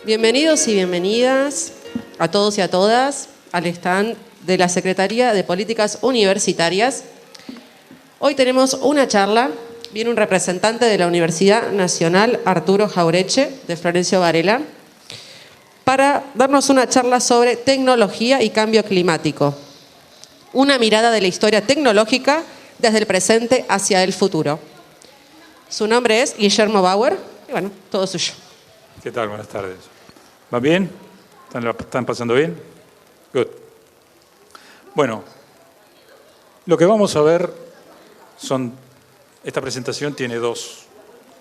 Bienvenidos y bienvenidas a todos y a todas al stand de la Secretaría de Políticas Universitarias. Hoy tenemos una charla, viene un representante de la Universidad Nacional Arturo Jauretche, de Florencio Varela, para darnos una charla sobre tecnología y cambio climático. Una mirada de la historia tecnológica desde el presente hacia el futuro. Su nombre es Guillermo Bauer y bueno, todo suyo. ¿Qué tal? Buenas tardes. ¿Va bien? ¿Están pasando bien? Good. Bueno, lo que vamos a ver esta presentación tiene dos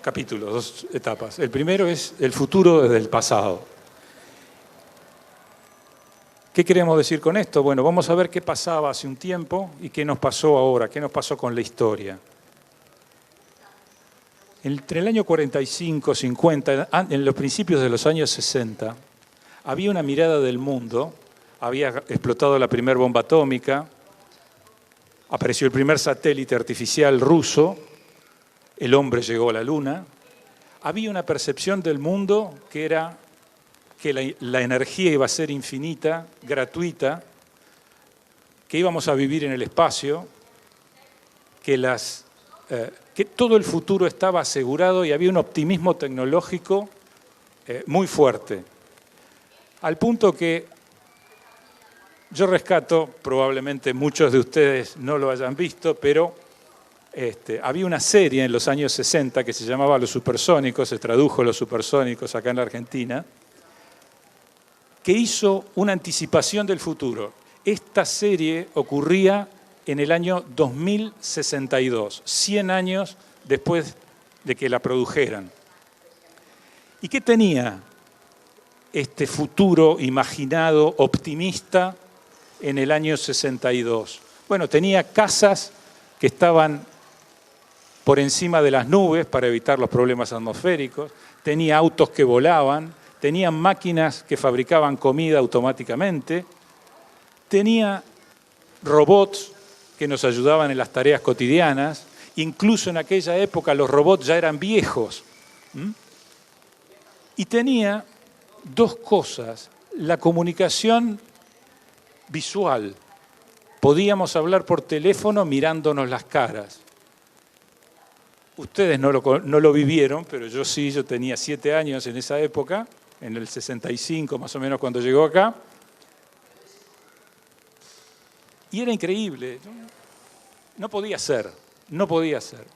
capítulos, dos etapas. El primero es el futuro desde el pasado. ¿Qué queremos decir con esto? Bueno, vamos a ver qué pasaba hace un tiempo y qué nos pasó ahora, qué nos pasó con la historia. Entre el año 45, 50, en los principios de los años 60, había una mirada del mundo, había explotado la primera bomba atómica, apareció el primer satélite artificial ruso, el hombre llegó a la Luna, había una percepción del mundo que era que la energía iba a ser infinita, gratuita, que íbamos a vivir en el espacio, que todo el futuro estaba asegurado y había un optimismo tecnológico muy fuerte. Al punto que yo rescato, probablemente muchos de ustedes no lo hayan visto, pero había una serie en los años 60 que se llamaba Los Supersónicos, se tradujo Los Supersónicos acá en la Argentina, que hizo una anticipación del futuro. Esta serie ocurría en el año 2062, 100 años después de que la produjeran. ¿Y qué tenía este futuro imaginado, optimista, en el año 62? Bueno, tenía casas que estaban por encima de las nubes para evitar los problemas atmosféricos, tenía autos que volaban, tenía máquinas que fabricaban comida automáticamente, tenía robots que nos ayudaban en las tareas cotidianas. Incluso en aquella época los robots ya eran viejos. Y tenía dos cosas: la comunicación visual. Podíamos hablar por teléfono mirándonos las caras. Ustedes no lo vivieron, pero yo sí, yo tenía 7 años en esa época, en el 65 más o menos cuando llegó acá. Y era increíble. No podía ser.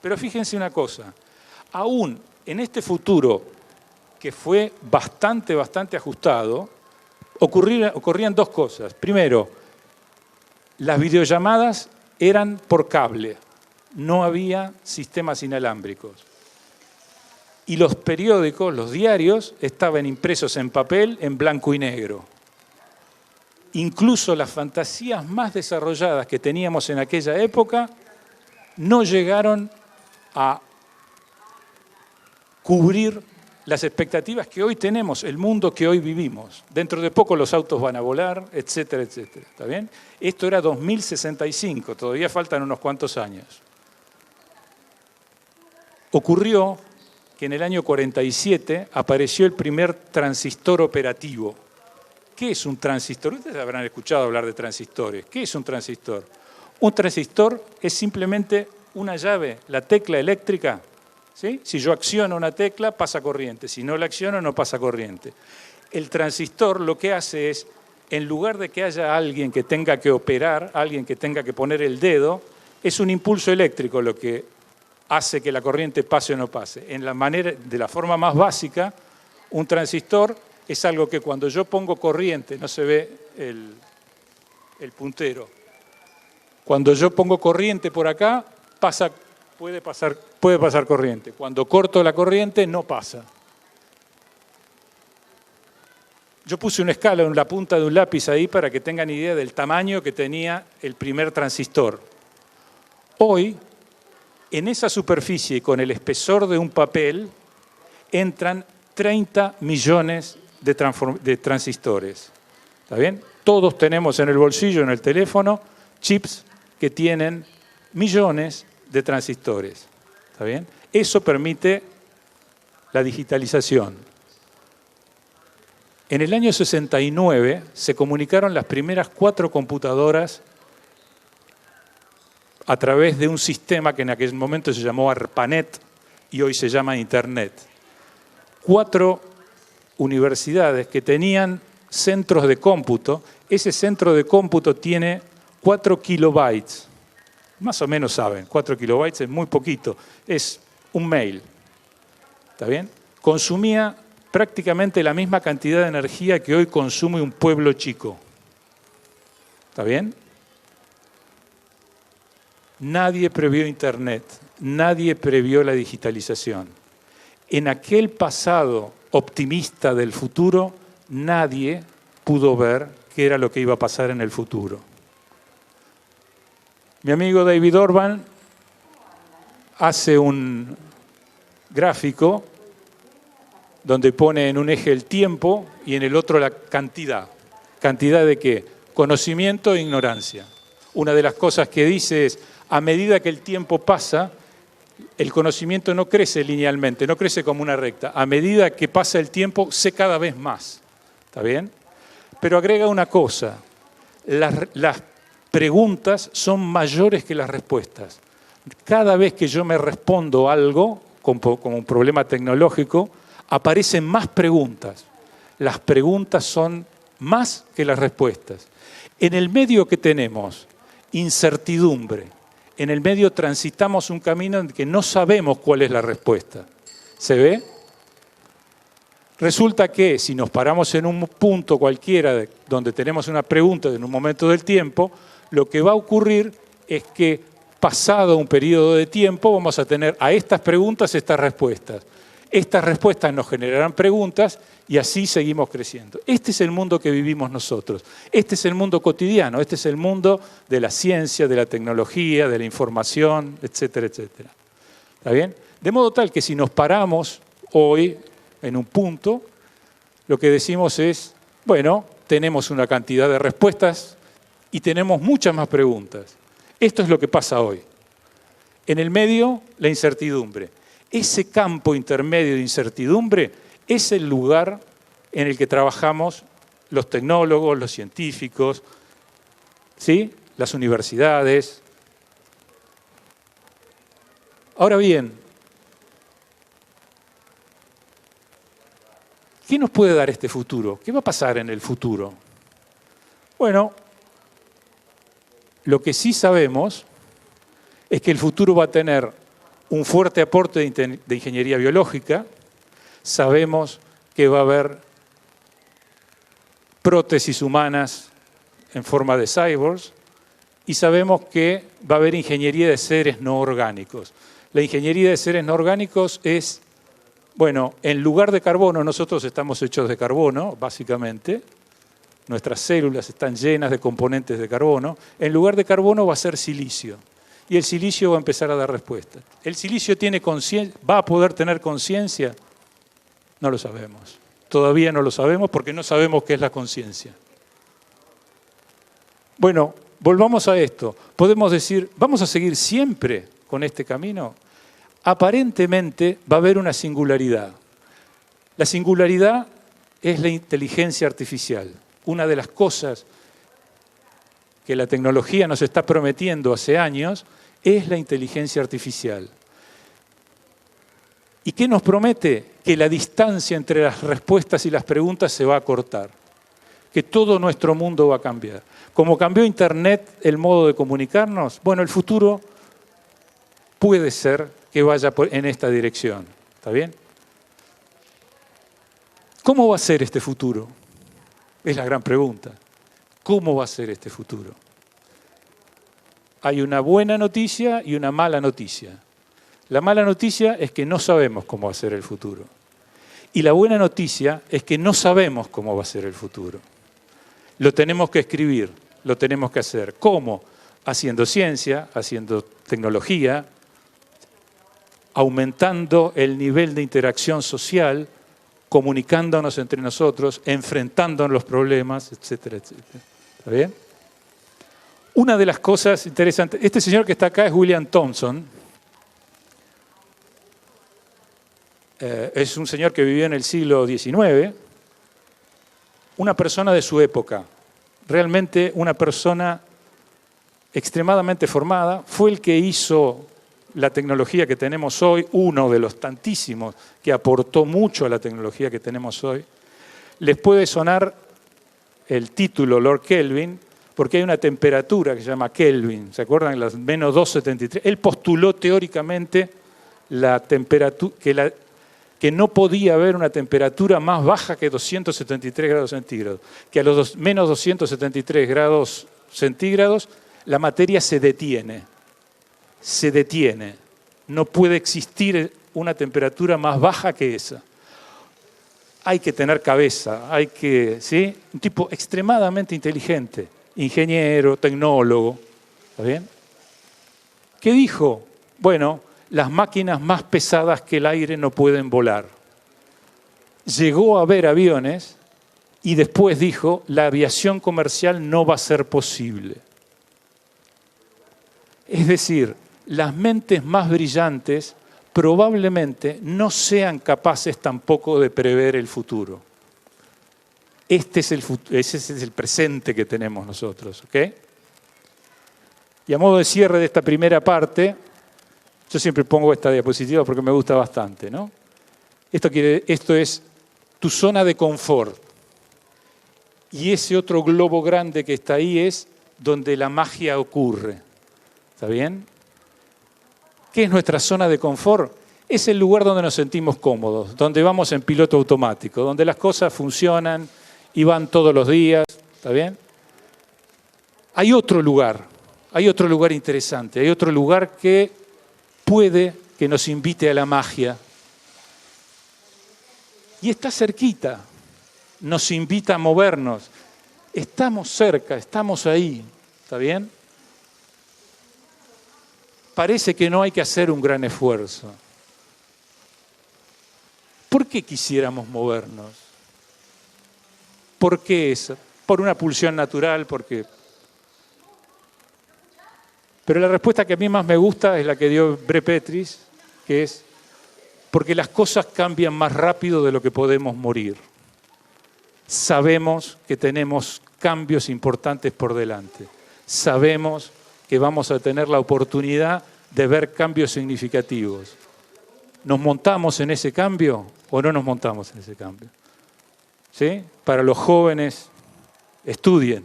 Pero fíjense una cosa, aún en este futuro que fue bastante ajustado, ocurrían dos cosas. Primero, las videollamadas eran por cable, no había sistemas inalámbricos. Y los periódicos, los diarios, estaban impresos en papel en blanco y negro. Incluso las fantasías más desarrolladas que teníamos en aquella época no llegaron a cubrir las expectativas que hoy tenemos, el mundo que hoy vivimos. Dentro de poco los autos van a volar, etcétera, etcétera. ¿Está bien? Esto era 2065, todavía faltan unos cuantos años. Ocurrió que en el año 47 apareció el primer transistor operativo. ¿Qué es un transistor? Ustedes habrán escuchado hablar de transistores. ¿Qué es un transistor? Un transistor es simplemente una llave, la tecla eléctrica. ¿Sí? Si yo acciono una tecla, pasa corriente. Si no la acciono, no pasa corriente. El transistor lo que hace es, en lugar de que haya alguien que tenga que operar, alguien que tenga que poner el dedo, es un impulso eléctrico lo que hace que la corriente pase o no pase. De la forma más básica, un transistor es algo que cuando yo pongo corriente, no se ve el puntero. Cuando yo pongo corriente por acá, puede pasar corriente. Cuando corto la corriente, no pasa. Yo puse una escala en la punta de un lápiz ahí para que tengan idea del tamaño que tenía el primer transistor. Hoy, en esa superficie y con el espesor de un papel, entran 30 millones de transistores. ¿Está bien? Todos tenemos en el bolsillo, en el teléfono, chips que tienen millones de transistores. ¿Está bien? Eso permite la digitalización. En el año 69 se comunicaron las primeras 4 computadoras a través de un sistema que en aquel momento se llamó ARPANET y hoy se llama Internet. 4 universidades que tenían centros de cómputo. Ese centro de cómputo tiene 4 kilobytes. Más o menos saben, 4 kilobytes es muy poquito. Es un mail. ¿Está bien? Consumía prácticamente la misma cantidad de energía que hoy consume un pueblo chico. ¿Está bien? Nadie previó Internet, nadie previó la digitalización. En aquel pasado optimista del futuro, nadie pudo ver qué era lo que iba a pasar en el futuro. Mi amigo David Orban hace un gráfico donde pone en un eje el tiempo y en el otro la cantidad. ¿Cantidad de qué? Conocimiento e ignorancia. Una de las cosas que dice es, a medida que el tiempo pasa, el conocimiento no crece linealmente, no crece como una recta. A medida que pasa el tiempo, sé cada vez más. ¿Está bien? Pero agrega una cosa, las preguntas son mayores que las respuestas. Cada vez que yo me respondo algo, como un problema tecnológico, aparecen más preguntas. Las preguntas son más que las respuestas. En el medio que tenemos incertidumbre, en el medio transitamos un camino en que no sabemos cuál es la respuesta. ¿Se ve? Resulta que si nos paramos en un punto cualquiera donde tenemos una pregunta en un momento del tiempo, lo que va a ocurrir es que pasado un periodo de tiempo vamos a tener a estas preguntas estas respuestas. Estas respuestas nos generarán preguntas y así seguimos creciendo. Este es el mundo que vivimos nosotros. Este es el mundo cotidiano. Este es el mundo de la ciencia, de la tecnología, de la información, etcétera, etcétera. ¿Está bien? De modo tal que si nos paramos hoy en un punto, lo que decimos es, bueno, tenemos una cantidad de respuestas y tenemos muchas más preguntas. Esto es lo que pasa hoy. En el medio, la incertidumbre. Ese campo intermedio de incertidumbre es el lugar en el que trabajamos los tecnólogos, los científicos, ¿sí? Las universidades. Ahora bien, ¿qué nos puede dar este futuro? ¿Qué va a pasar en el futuro? Bueno, lo que sí sabemos es que el futuro va a tener un fuerte aporte de ingeniería biológica. Sabemos que va a haber prótesis humanas en forma de cyborgs y sabemos que va a haber ingeniería de seres no orgánicos. La ingeniería de seres no orgánicos es, bueno, en lugar de carbono, nosotros estamos hechos de carbono, básicamente. Nuestras células están llenas de componentes de carbono. En lugar de carbono va a ser silicio. Y el silicio va a empezar a dar respuestas. ¿El silicio tiene conciencia? ¿Va a poder tener conciencia? No lo sabemos. Todavía no lo sabemos porque no sabemos qué es la conciencia. Bueno, volvamos a esto. Podemos decir, ¿vamos a seguir siempre con este camino? Aparentemente va a haber una singularidad. La singularidad es la inteligencia artificial. Una de las cosas que la tecnología nos está prometiendo hace años es la inteligencia artificial. ¿Y qué nos promete? Que la distancia entre las respuestas y las preguntas se va a acortar, que todo nuestro mundo va a cambiar. Como cambió Internet el modo de comunicarnos, bueno, el futuro puede ser que vaya en esta dirección. ¿Está bien? ¿Cómo va a ser este futuro? Es la gran pregunta. ¿Cómo va a ser este futuro? Hay una buena noticia y una mala noticia. La mala noticia es que no sabemos cómo va a ser el futuro. Y la buena noticia es que no sabemos cómo va a ser el futuro. Lo tenemos que escribir, lo tenemos que hacer. ¿Cómo? Haciendo ciencia, haciendo tecnología, aumentando el nivel de interacción social, comunicándonos entre nosotros, enfrentándonos a los problemas, etcétera, etcétera. ¿Está bien? Una de las cosas interesantes, este señor que está acá es William Thomson. Es un señor que vivió en el siglo XIX una persona de su época, realmente una persona extremadamente formada, fue el que hizo la tecnología que tenemos hoy, uno de los tantísimos que aportó mucho a la tecnología que tenemos hoy. Les puede sonar el título Lord Kelvin, porque hay una temperatura que se llama Kelvin, ¿se acuerdan? Las menos 273. Él postuló teóricamente la temperatura, que no podía haber una temperatura más baja que 273 grados centígrados, que a los menos 273 grados centígrados la materia se detiene, no puede existir una temperatura más baja que esa. Hay que tener cabeza, ¿sí? Un tipo extremadamente inteligente, ingeniero, tecnólogo, ¿está bien? ¿Qué dijo? Bueno, las máquinas más pesadas que el aire no pueden volar. Llegó a ver aviones y después dijo, la aviación comercial no va a ser posible. Es decir, las mentes más brillantes probablemente no sean capaces tampoco de prever el futuro. Ese es el presente que tenemos nosotros, ¿ok? Y a modo de cierre de esta primera parte, yo siempre pongo esta diapositiva porque me gusta bastante, ¿no? Esto es tu zona de confort. Y ese otro globo grande que está ahí es donde la magia ocurre. ¿Está bien? ¿Qué es nuestra zona de confort? Es el lugar donde nos sentimos cómodos, donde vamos en piloto automático, donde las cosas funcionan y van todos los días. ¿Está bien? Hay otro lugar interesante, hay otro lugar que puede que nos invite a la magia. Y está cerquita, nos invita a movernos. Estamos cerca, estamos ahí, ¿está bien? Parece que no hay que hacer un gran esfuerzo. ¿Por qué quisiéramos movernos? ¿Por qué eso? Por una pulsión natural, porque... Pero la respuesta que a mí más me gusta es la que dio Bre Petris, que es porque las cosas cambian más rápido de lo que podemos morir. Sabemos que tenemos cambios importantes por delante. Sabemos que vamos a tener la oportunidad de ver cambios significativos. ¿Nos montamos en ese cambio o no nos montamos en ese cambio? ¿Sí? Para los jóvenes, estudien.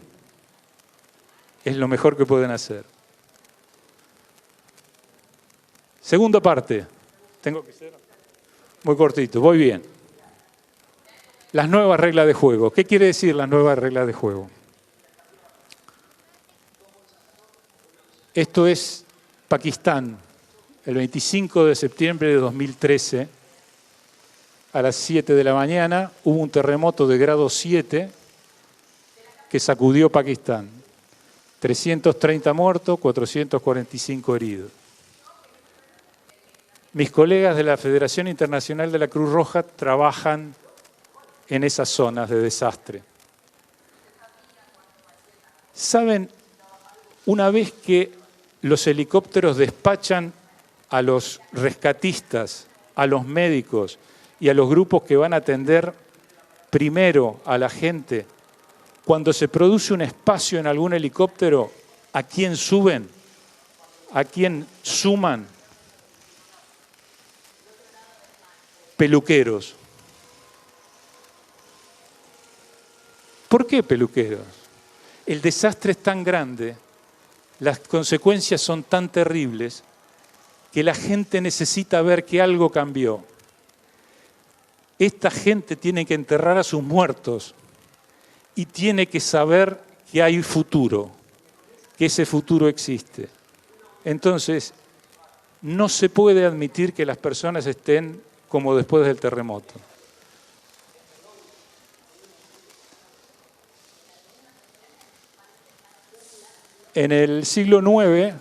Es lo mejor que pueden hacer. Segunda parte. Tengo que ser muy cortito, voy bien. Las nuevas reglas de juego. ¿Qué quiere decir las nuevas reglas de juego? Esto es Pakistán, el 25 de septiembre de 2013, a las 7 de la mañana, hubo un terremoto de grado 7 que sacudió Pakistán. 330 muertos, 445 heridos. Mis colegas de la Federación Internacional de la Cruz Roja trabajan en esas zonas de desastre. ¿Saben? Una vez que los helicópteros despachan a los rescatistas, a los médicos y a los grupos que van a atender primero a la gente, cuando se produce un espacio en algún helicóptero, ¿a quién suben? ¿A quién suman? Peluqueros. ¿Por qué peluqueros? El desastre es tan grande, las consecuencias son tan terribles, que la gente necesita ver que algo cambió. Esta gente tiene que enterrar a sus muertos y tiene que saber que hay futuro, que ese futuro existe. Entonces, no se puede admitir que las personas estén como después del terremoto. En el siglo IX,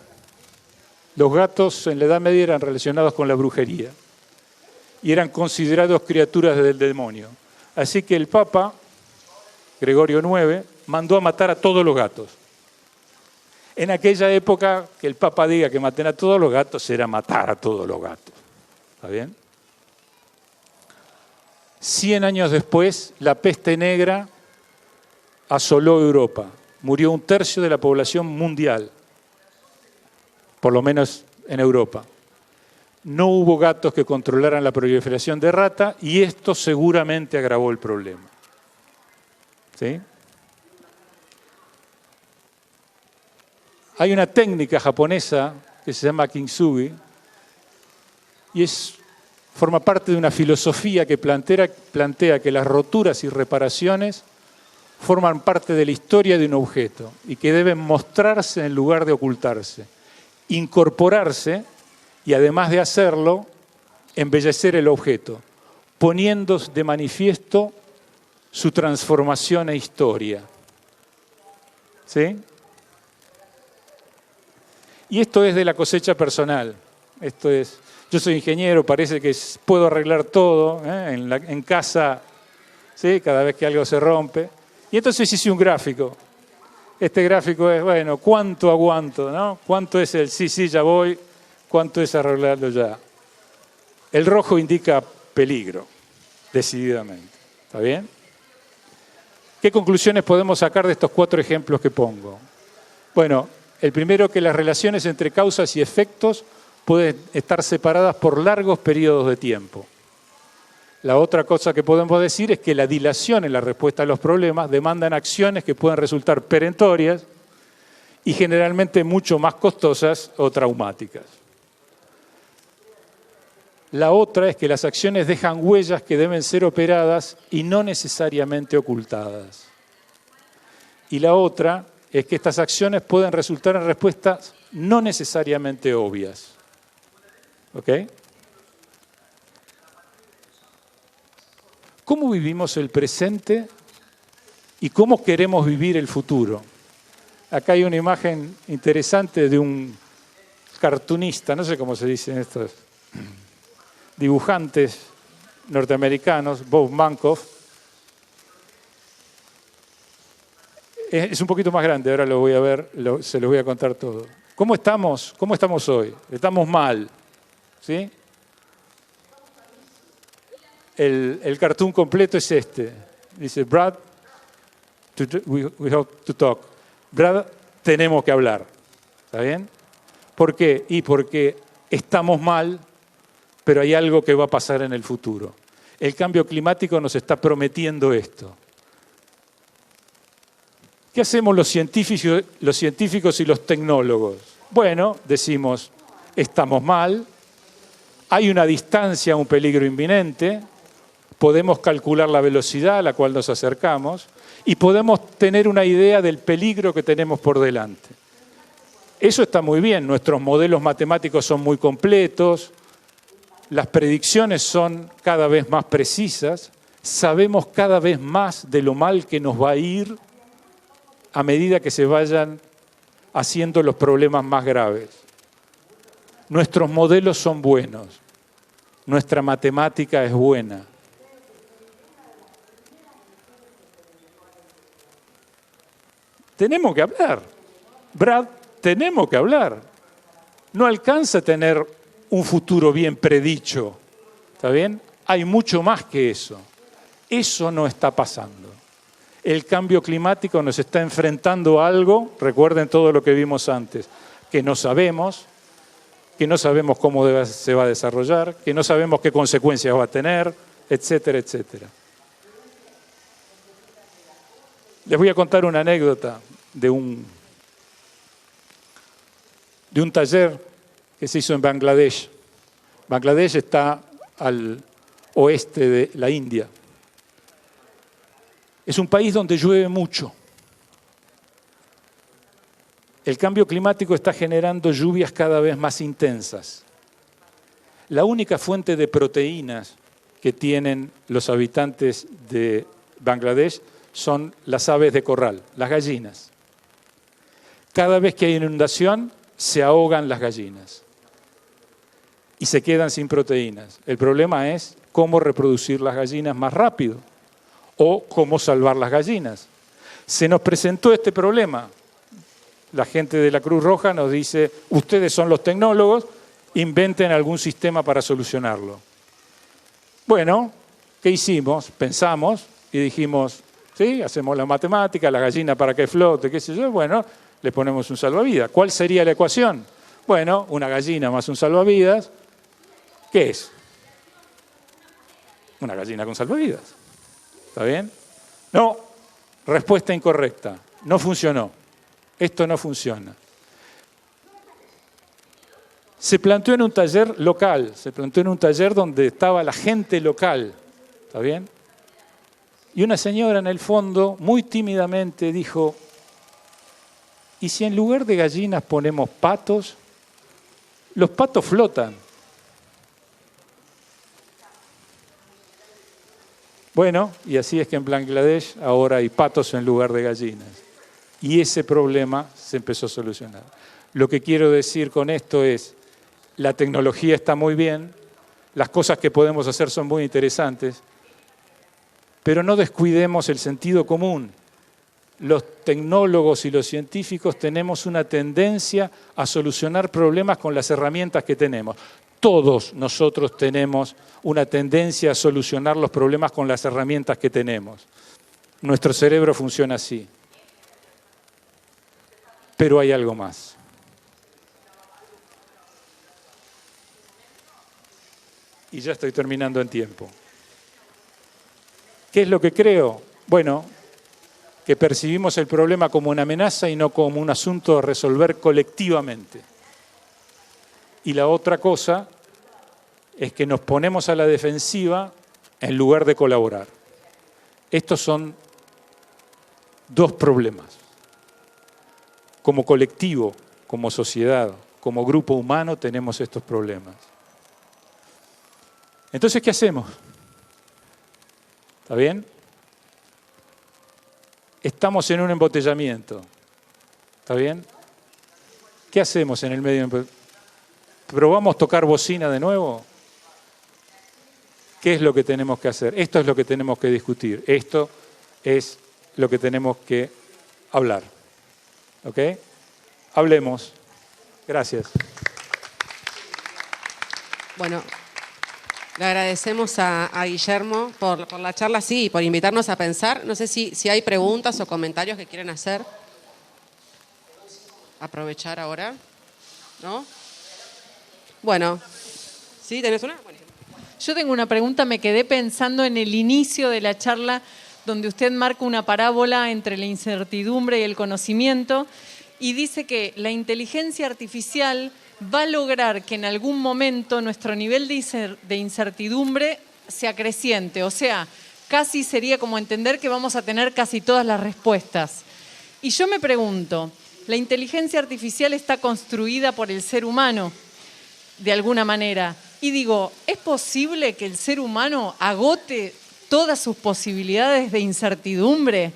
los gatos en la Edad Media eran relacionados con la brujería y eran considerados criaturas del demonio. Así que el Papa, Gregorio IX, mandó a matar a todos los gatos. En aquella época, que el Papa diga que maten a todos los gatos, era matar a todos los gatos. ¿Está bien? 100 años después, la peste negra asoló Europa. Murió 1/3 de la población mundial, por lo menos en Europa. No hubo gatos que controlaran la proliferación de rata y esto seguramente agravó el problema. ¿Sí? Hay una técnica japonesa que se llama kintsugi y forma parte de una filosofía que plantea que las roturas y reparaciones forman parte de la historia de un objeto y que deben mostrarse en lugar de ocultarse, incorporarse y además de hacerlo, embellecer el objeto, poniendo de manifiesto su transformación e historia. ¿Sí? Y esto es de la cosecha personal. Yo soy ingeniero, parece que puedo arreglar todo, en casa, ¿sí? Cada vez que algo se rompe. Y entonces hice un gráfico. Este gráfico es, bueno, ¿cuánto aguanto? ¿No? ¿Cuánto es el sí, ya voy? ¿Cuánto es arreglarlo ya? El rojo indica peligro, decididamente. ¿Está bien? ¿Qué conclusiones podemos sacar de estos 4 ejemplos que pongo? Bueno, el primero, que las relaciones entre causas y efectos pueden estar separadas por largos periodos de tiempo. La otra cosa que podemos decir es que la dilación en la respuesta a los problemas demandan acciones que pueden resultar perentorias y generalmente mucho más costosas o traumáticas. La otra es que las acciones dejan huellas que deben ser operadas y no necesariamente ocultadas. Y la otra es que estas acciones pueden resultar en respuestas no necesariamente obvias. ¿Ok? ¿Cómo vivimos el presente y cómo queremos vivir el futuro? Acá hay una imagen interesante de un cartunista, no sé cómo se dicen estos dibujantes norteamericanos, Bob Mankoff. Es un poquito más grande, ahora lo voy a ver, se los voy a contar todo. ¿Cómo estamos hoy? Estamos mal, ¿sí? El cartoon completo es este. Dice, Brad, we have to talk. Brad, tenemos que hablar. ¿Está bien? ¿Por qué? Y porque estamos mal, pero hay algo que va a pasar en el futuro. El cambio climático nos está prometiendo esto. ¿Qué hacemos los científicos y los tecnólogos? Bueno, decimos, estamos mal, hay una distancia a un peligro inminente, podemos calcular la velocidad a la cual nos acercamos y podemos tener una idea del peligro que tenemos por delante. Eso está muy bien, nuestros modelos matemáticos son muy completos, las predicciones son cada vez más precisas, sabemos cada vez más de lo mal que nos va a ir a medida que se vayan haciendo los problemas más graves. Nuestros modelos son buenos, nuestra matemática es buena. Tenemos que hablar. Brad, tenemos que hablar. No alcanza a tener un futuro bien predicho. ¿Está bien? Hay mucho más que eso. Eso no está pasando. El cambio climático nos está enfrentando a algo, recuerden todo lo que vimos antes, que no sabemos cómo se va a desarrollar, que no sabemos qué consecuencias va a tener, etcétera, etcétera. Les voy a contar una anécdota de un taller que se hizo en Bangladesh. Bangladesh está al oeste de la India. Es un país donde llueve mucho. El cambio climático está generando lluvias cada vez más intensas. La única fuente de proteínas que tienen los habitantes de Bangladesh son las aves de corral, las gallinas. Cada vez que hay inundación, se ahogan las gallinas y se quedan sin proteínas. El problema es cómo reproducir las gallinas más rápido o cómo salvar las gallinas. Se nos presentó este problema. La gente de la Cruz Roja nos dice, ustedes son los tecnólogos, inventen algún sistema para solucionarlo. Bueno, ¿qué hicimos? Pensamos y dijimos, ¿Sí? Hacemos la matemática, la gallina para que flote, qué sé yo, bueno, le ponemos un salvavidas. ¿Cuál sería la ecuación? Bueno, una gallina más un salvavidas, ¿qué es? Una gallina con salvavidas. ¿Está bien? No, respuesta incorrecta. No funcionó. Esto no funciona. Se planteó en un taller local, se planteó en un taller donde estaba la gente local. ¿Está bien? Y una señora en el fondo, muy tímidamente, dijo, ¿y si en lugar de gallinas ponemos patos? Los patos flotan. Bueno, y así es que en Bangladesh ahora hay patos en lugar de gallinas. Y ese problema se empezó a solucionar. Lo que quiero decir con esto es, la tecnología está muy bien, las cosas que podemos hacer son muy interesantes, pero no descuidemos el sentido común. Los tecnólogos y los científicos tenemos una tendencia a solucionar problemas con las herramientas que tenemos. Todos nosotros tenemos una tendencia a solucionar los problemas con las herramientas que tenemos. Nuestro cerebro funciona así. Pero hay algo más. Y ya estoy terminando en tiempo. ¿Qué es lo que creo? Bueno, que percibimos el problema como una amenaza y no como un asunto a resolver colectivamente. Y la otra cosa es que nos ponemos a la defensiva en lugar de colaborar. Estos son dos problemas. Como colectivo, como sociedad, como grupo humano tenemos estos problemas. Entonces, ¿qué hacemos? ¿Está bien? Estamos en un embotellamiento. ¿Está bien? ¿Qué hacemos en el medio? ¿Probamos tocar bocina de nuevo? ¿Qué es lo que tenemos que hacer? Esto es lo que tenemos que discutir. Esto es lo que tenemos que hablar. ¿Ok? Hablemos. Gracias. Bueno, le agradecemos a Guillermo por la charla, sí, y por invitarnos a pensar. No sé si hay preguntas o comentarios que quieren hacer. Aprovechar ahora, ¿no? Bueno, ¿sí? ¿Tenés una? Bueno. Yo tengo una pregunta, me quedé pensando en el inicio de la charla donde usted marca una parábola entre la incertidumbre y el conocimiento y dice que la inteligencia artificial va a lograr que en algún momento nuestro nivel de incertidumbre se acreciente. O sea, casi sería como entender que vamos a tener casi todas las respuestas. Y yo me pregunto, ¿la inteligencia artificial está construida por el ser humano de alguna manera? Y digo, ¿es posible que el ser humano agote todas sus posibilidades de incertidumbre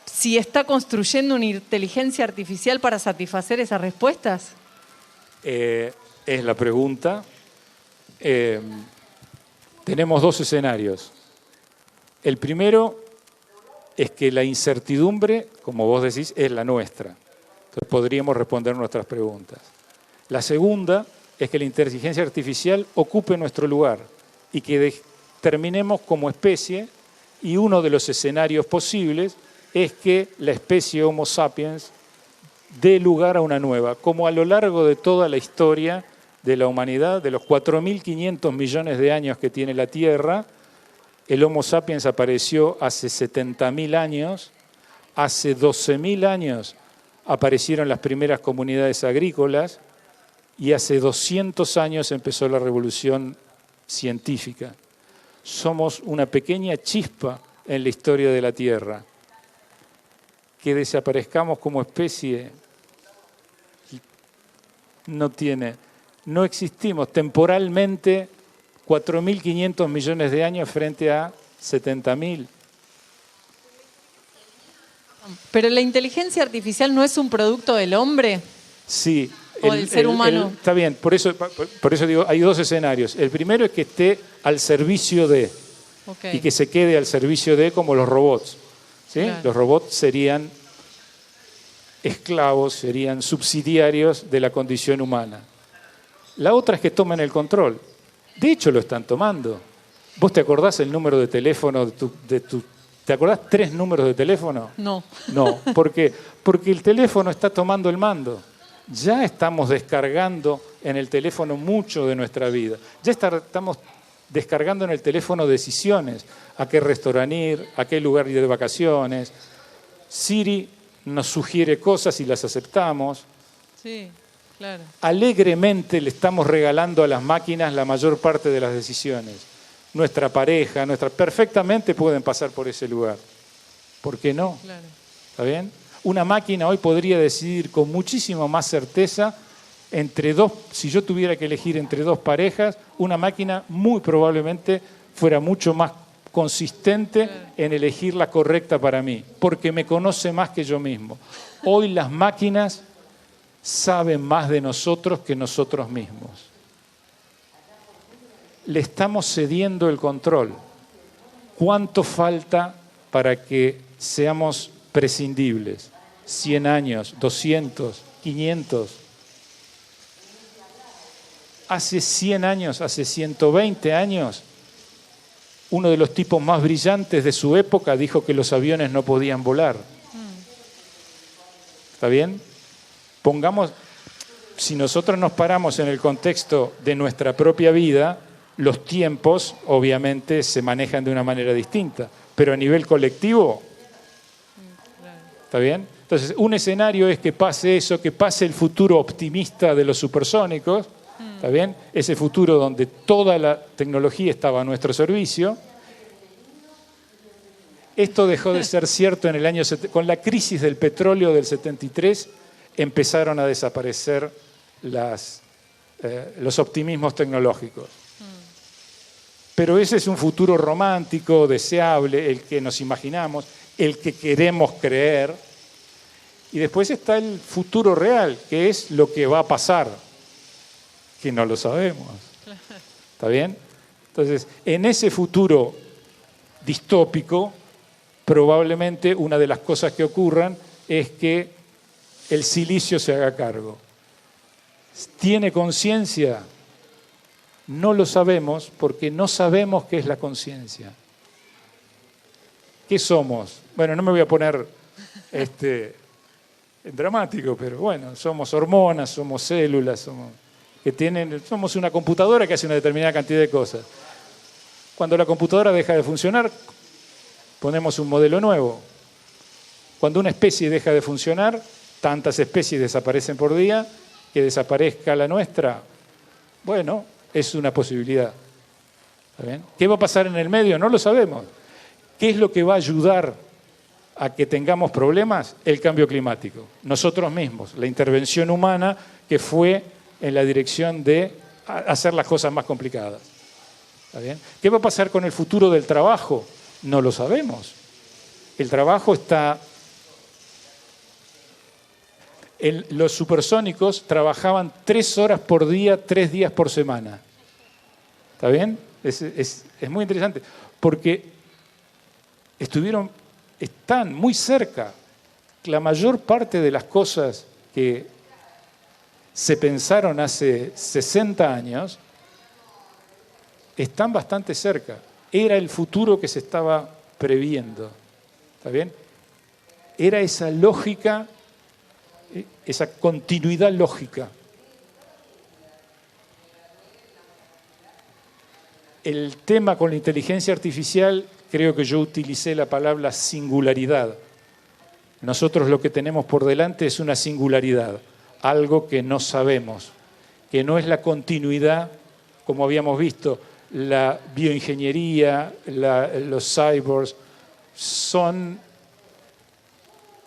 si está construyendo una inteligencia artificial para satisfacer esas respuestas? Es la pregunta. Tenemos dos escenarios. El primero es que la incertidumbre, como vos decís, es la nuestra. Entonces podríamos responder nuestras preguntas. La segunda es que la inteligencia artificial ocupe nuestro lugar y que terminemos como especie, y uno de los escenarios posibles es que la especie Homo sapiens dé lugar a una nueva, como a lo largo de toda la historia de la humanidad, de los 4.500 millones de años que tiene la Tierra, el Homo sapiens apareció hace 70.000 años, hace 12.000 años aparecieron las primeras comunidades agrícolas y hace 200 años empezó la revolución científica. Somos una pequeña chispa en la historia de la Tierra. Que desaparezcamos como especie no existimos temporalmente 4.500 millones de años frente a 70.000. ¿Pero la inteligencia artificial no es un producto del hombre? Sí. ¿O del ser humano? Está bien, por eso digo, hay dos escenarios. El primero es que esté al servicio de, y que se quede al servicio de, como los robots. ¿Sí? Claro. Los robots serían esclavos, serían subsidiarios de la condición humana. La otra es que tomen el control. De hecho, lo están tomando. ¿Vos te acordás el número de teléfono de tu ¿Te acordás 3 números de teléfono? No. No, porque el teléfono está tomando el mando. Ya estamos descargando en el teléfono mucho de nuestra vida. Ya estamos descargando en el teléfono decisiones. A qué restaurante ir, a qué lugar ir de vacaciones. Siri nos sugiere cosas y las aceptamos. Sí, claro. Alegremente le estamos regalando a las máquinas la mayor parte de las decisiones. Nuestra pareja, perfectamente pueden pasar por ese lugar. ¿Por qué no? Claro. ¿Está bien? Una máquina hoy podría decidir con muchísima más certeza entre dos, si yo tuviera que elegir entre 2 parejas, una máquina muy probablemente fuera mucho más consistente en elegir la correcta para mí, porque me conoce más que yo mismo. Hoy las máquinas saben más de nosotros que nosotros mismos. Le estamos cediendo el control. ¿Cuánto falta para que seamos prescindibles? 100 años, 200, 500. Hace 100 años, hace 120 años, uno de los tipos más brillantes de su época dijo que los aviones no podían volar. ¿Está bien? Si nosotros nos paramos en el contexto de nuestra propia vida, los tiempos obviamente se manejan de una manera distinta, pero a nivel colectivo, ¿está bien? Entonces, un escenario es que pase eso, que pase el futuro optimista de los supersónicos, ¿está bien? Ese futuro donde toda la tecnología estaba a nuestro servicio. Esto dejó de ser cierto en el año... Con la crisis del petróleo del 73 empezaron a desaparecer los optimismos tecnológicos. Pero ese es un futuro romántico, deseable, el que nos imaginamos, el que queremos creer. Y después está el futuro real, que es lo que va a pasar, que no lo sabemos. ¿Está bien? Entonces, en ese futuro distópico, probablemente una de las cosas que ocurran es que el silicio se haga cargo. ¿Tiene conciencia? No lo sabemos porque no sabemos qué es la conciencia. ¿Qué somos? Bueno, no me voy a poner dramático, pero bueno, somos hormonas, somos células, somos una computadora que hace una determinada cantidad de cosas. Cuando la computadora deja de funcionar, ponemos un modelo nuevo. Cuando una especie deja de funcionar, tantas especies desaparecen por día, que desaparezca la nuestra, bueno, es una posibilidad. ¿Está bien? ¿Qué va a pasar en el medio? No lo sabemos. ¿Qué es lo que va a ayudar a que tengamos problemas? El cambio climático. Nosotros mismos, la intervención humana que fue en la dirección de hacer las cosas más complicadas. ¿Está bien? ¿Qué va a pasar con el futuro del trabajo? No lo sabemos. El trabajo está... Los supersónicos trabajaban 3 horas por día, 3 días por semana. ¿Está bien? Es muy interesante, porque están muy cerca. La mayor parte de las cosas que se pensaron hace 60 años están bastante cerca. Era el futuro que se estaba previendo. ¿Está bien? Era esa lógica, esa continuidad lógica. El tema con la inteligencia artificial, creo que yo utilicé la palabra singularidad. Nosotros lo que tenemos por delante es una singularidad, algo que no sabemos, que no es la continuidad, como habíamos visto, la bioingeniería, los cyborgs, son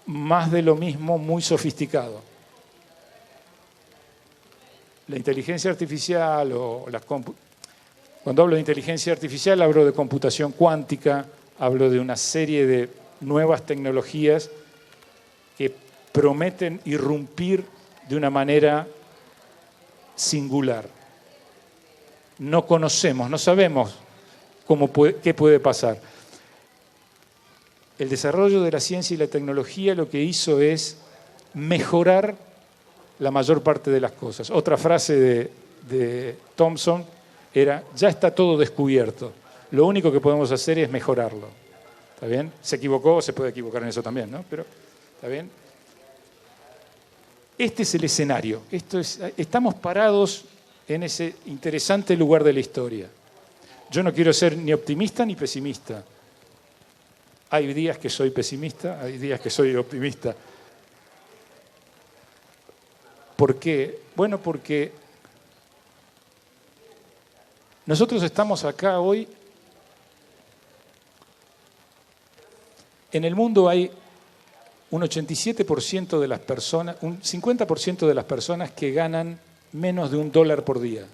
más de lo mismo, muy sofisticado. La inteligencia artificial cuando hablo de inteligencia artificial hablo de computación cuántica, hablo de una serie de nuevas tecnologías que prometen irrumpir de una manera singular. No conocemos, no sabemos qué puede pasar. El desarrollo de la ciencia y la tecnología lo que hizo es mejorar la mayor parte de las cosas. Otra frase de Thomson era: ya está todo descubierto, lo único que podemos hacer es mejorarlo. ¿Está bien? Se equivocó, se puede equivocar en eso también, ¿no? Pero, ¿está bien? Este es el escenario. Estamos parados en ese interesante lugar de la historia. Yo no quiero ser ni optimista ni pesimista. Hay días que soy pesimista, hay días que soy optimista. ¿Por qué? Bueno, porque nosotros estamos acá hoy. En el mundo hay un 87% de las personas, un 50% de las personas que ganan menos de $1 por día.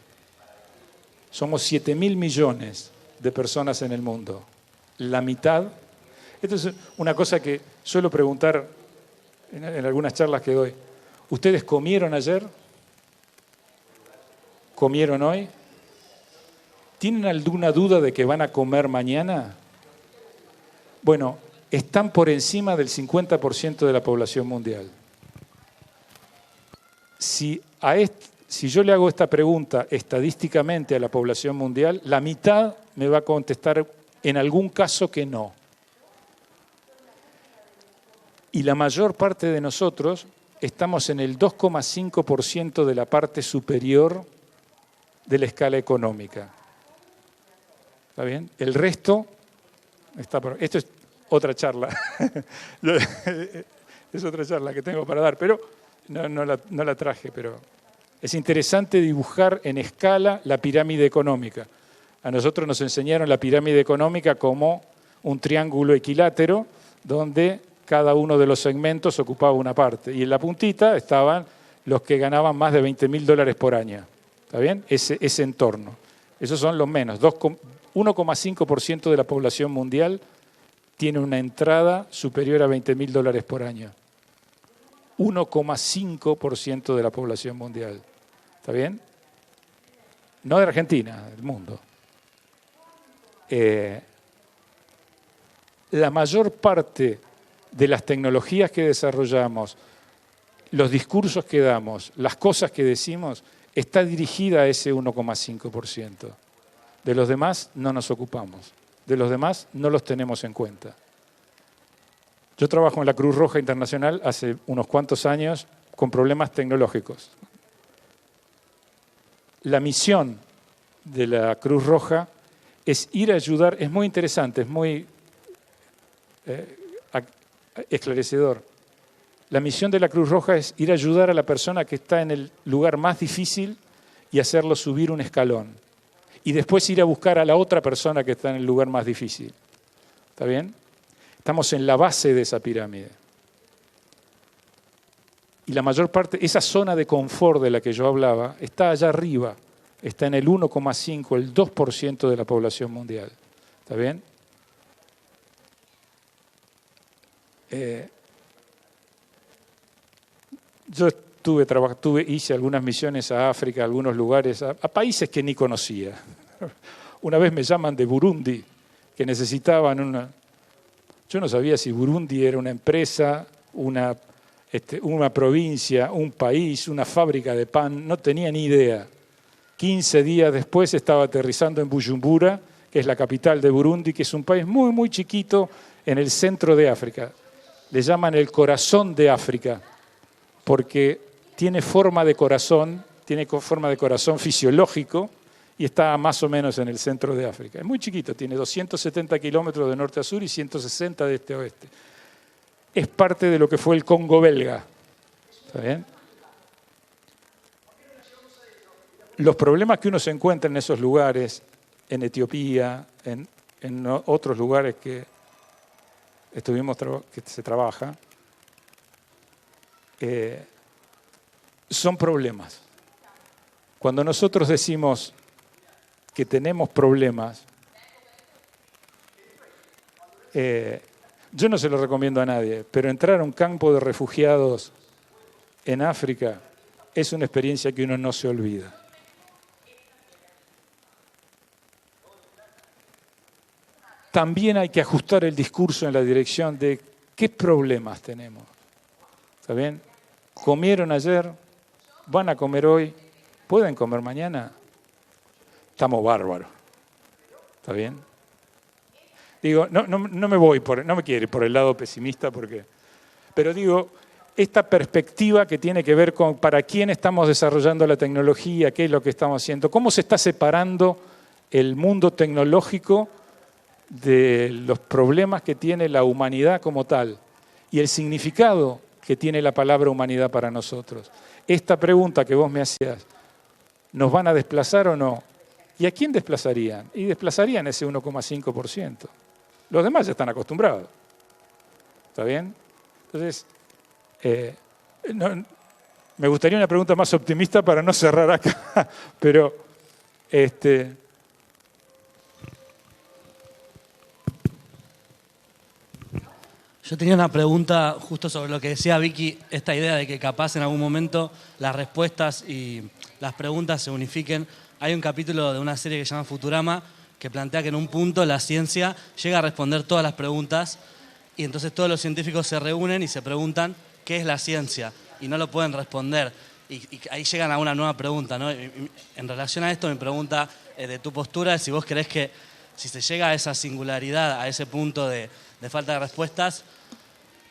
Somos 7.000 millones de personas en el mundo. La mitad. Esto es una cosa que suelo preguntar en algunas charlas que doy. ¿Ustedes comieron ayer? ¿Comieron hoy? ¿Tienen alguna duda de que van a comer mañana? Bueno, están por encima del 50% de la población mundial. Si yo le hago esta pregunta estadísticamente a la población mundial, la mitad me va a contestar en algún caso que no. Y la mayor parte de nosotros estamos en el 2,5% de la parte superior de la escala económica. ¿Está bien? El resto está por... Esto es otra charla. Es otra charla que tengo para dar, pero no la traje, pero es interesante dibujar en escala la pirámide económica. A nosotros nos enseñaron la pirámide económica como un triángulo equilátero donde cada uno de los segmentos ocupaba una parte. Y en la puntita estaban los que ganaban más de $20.000 por año. ¿Está bien? Ese entorno. Esos son los menos. 1,5% de la población mundial tiene una entrada superior a $20.000 por año. 1,5% de la población mundial. ¿Está bien? No de Argentina, del mundo. La mayor parte de las tecnologías que desarrollamos, los discursos que damos, las cosas que decimos, está dirigida a ese 1,5%. De los demás no nos ocupamos. De los demás no los tenemos en cuenta. Yo trabajo en la Cruz Roja Internacional hace unos cuantos años con problemas tecnológicos. La misión de la Cruz Roja es ir a ayudar, es muy interesante, es muy esclarecedor. La misión de la Cruz Roja es ir a ayudar a la persona que está en el lugar más difícil y hacerlo subir un escalón. Y después ir a buscar a la otra persona que está en el lugar más difícil. ¿Está bien? Estamos en la base de esa pirámide. Y la mayor parte, esa zona de confort de la que yo hablaba, está allá arriba. Está en el 1,5, el 2% de la población mundial. ¿Está bien? Yo hice algunas misiones a África, a algunos lugares, a países que ni conocía. Una vez me llaman de Burundi, que necesitaban una... Yo no sabía si Burundi era una empresa, una provincia, un país, una fábrica de pan, no tenía ni idea. 15 días después estaba aterrizando en Bujumbura, que es la capital de Burundi, que es un país muy, muy chiquito en el centro de África. Le llaman el corazón de África, porque tiene forma de corazón fisiológico y está más o menos en el centro de África. Es muy chiquito, tiene 270 kilómetros de norte a sur y 160 de este a oeste. Es parte de lo que fue el Congo belga. ¿Está bien? Los problemas que uno se encuentra en esos lugares, en Etiopía, en otros lugares que se trabaja, son problemas. Cuando nosotros decimos que tenemos problemas, yo no se lo recomiendo a nadie, pero entrar a un campo de refugiados en África es una experiencia que uno no se olvida. También hay que ajustar el discurso en la dirección de qué problemas tenemos. ¿Está bien? ¿Comieron ayer? ¿Van a comer hoy? ¿Pueden comer mañana? Estamos bárbaros. ¿Está bien? Digo, no me quiero ir por el lado pesimista, pero digo, esta perspectiva que tiene que ver con para quién estamos desarrollando la tecnología, qué es lo que estamos haciendo, cómo se está separando el mundo tecnológico de los problemas que tiene la humanidad como tal y el significado que tiene la palabra humanidad para nosotros. Esta pregunta que vos me hacías, ¿nos van a desplazar o no? ¿Y a quién desplazarían? Y desplazarían ese 1,5%. Los demás ya están acostumbrados. ¿Está bien? Entonces, me gustaría una pregunta más optimista para no cerrar acá, pero yo tenía una pregunta justo sobre lo que decía Vicky, esta idea de que capaz en algún momento las respuestas y las preguntas se unifiquen. Hay un capítulo de una serie que se llama Futurama que plantea que en un punto la ciencia llega a responder todas las preguntas y entonces todos los científicos se reúnen y se preguntan qué es la ciencia y no lo pueden responder. Y ahí llegan a una nueva pregunta, ¿no? En relación a esto, mi pregunta de tu postura es si vos creés que si se llega a esa singularidad, a ese punto de falta de respuestas,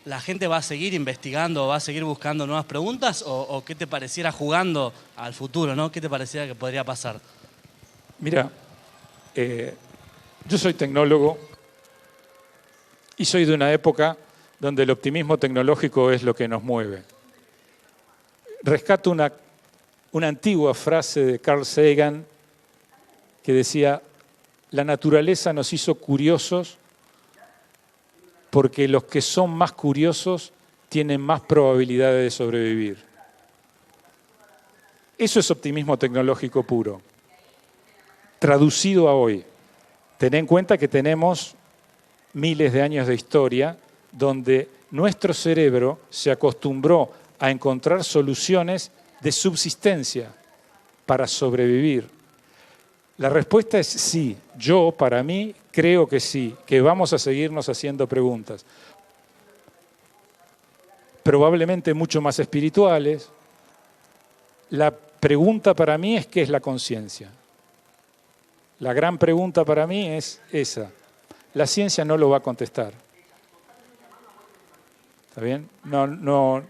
¿la gente va a seguir investigando, va a seguir buscando nuevas preguntas o qué te pareciera jugando al futuro, ¿no? ¿Qué te pareciera que podría pasar? Mira, yo soy tecnólogo y soy de una época donde el optimismo tecnológico es lo que nos mueve. Rescato una antigua frase de Carl Sagan que decía: la naturaleza nos hizo curiosos porque los que son más curiosos tienen más probabilidades de sobrevivir. Eso es optimismo tecnológico puro. Traducido a hoy, ten en cuenta que tenemos miles de años de historia donde nuestro cerebro se acostumbró a encontrar soluciones de subsistencia para sobrevivir. La respuesta es sí. Yo, para mí, creo que sí, que vamos a seguirnos haciendo preguntas. Probablemente mucho más espirituales. La pregunta para mí es ¿qué es la conciencia? La gran pregunta para mí es esa. La ciencia no lo va a contestar. ¿Está bien? No.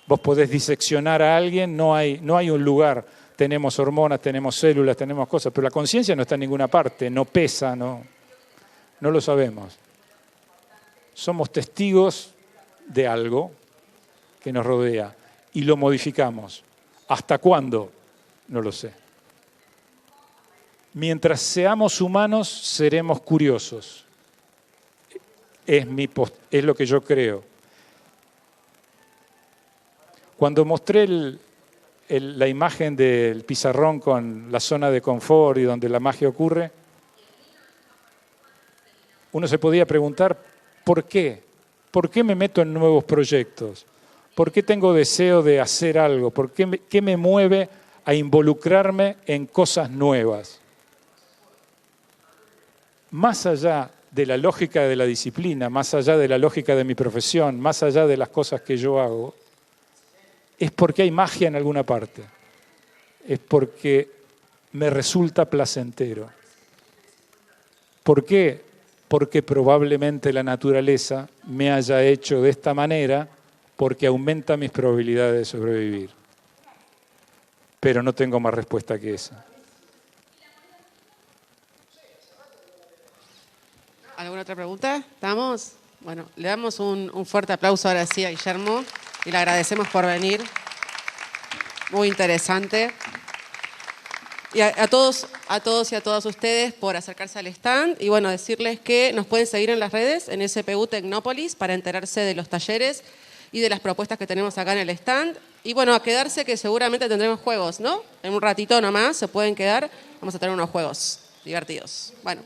Vos podés diseccionar a alguien, no hay un lugar. Tenemos hormonas, tenemos células, tenemos cosas, pero la conciencia no está en ninguna parte, no pesa, no lo sabemos. Somos testigos de algo que nos rodea y lo modificamos. ¿Hasta cuándo? No lo sé. Mientras seamos humanos, seremos curiosos. Es lo que yo creo. Cuando mostré la imagen del pizarrón con la zona de confort y donde la magia ocurre, uno se podía preguntar, ¿por qué? ¿Por qué me meto en nuevos proyectos? ¿Por qué tengo deseo de hacer algo? ¿Qué me mueve a involucrarme en cosas nuevas? Más allá de la lógica de la disciplina, más allá de la lógica de mi profesión, más allá de las cosas que yo hago, es porque hay magia en alguna parte. Es porque me resulta placentero. ¿Por qué? Porque probablemente la naturaleza me haya hecho de esta manera porque aumenta mis probabilidades de sobrevivir. Pero no tengo más respuesta que esa. ¿Alguna otra pregunta? ¿Estamos? Bueno, le damos un fuerte aplauso ahora sí a Guillermo y le agradecemos por venir. Muy interesante. Y a todos y a todas ustedes por acercarse al stand. Y bueno, decirles que nos pueden seguir en las redes, en SPU Tecnópolis, para enterarse de los talleres y de las propuestas que tenemos acá en el stand. Y bueno, a quedarse que seguramente tendremos juegos, ¿no? En un ratito nomás se pueden quedar. Vamos a tener unos juegos divertidos. Bueno.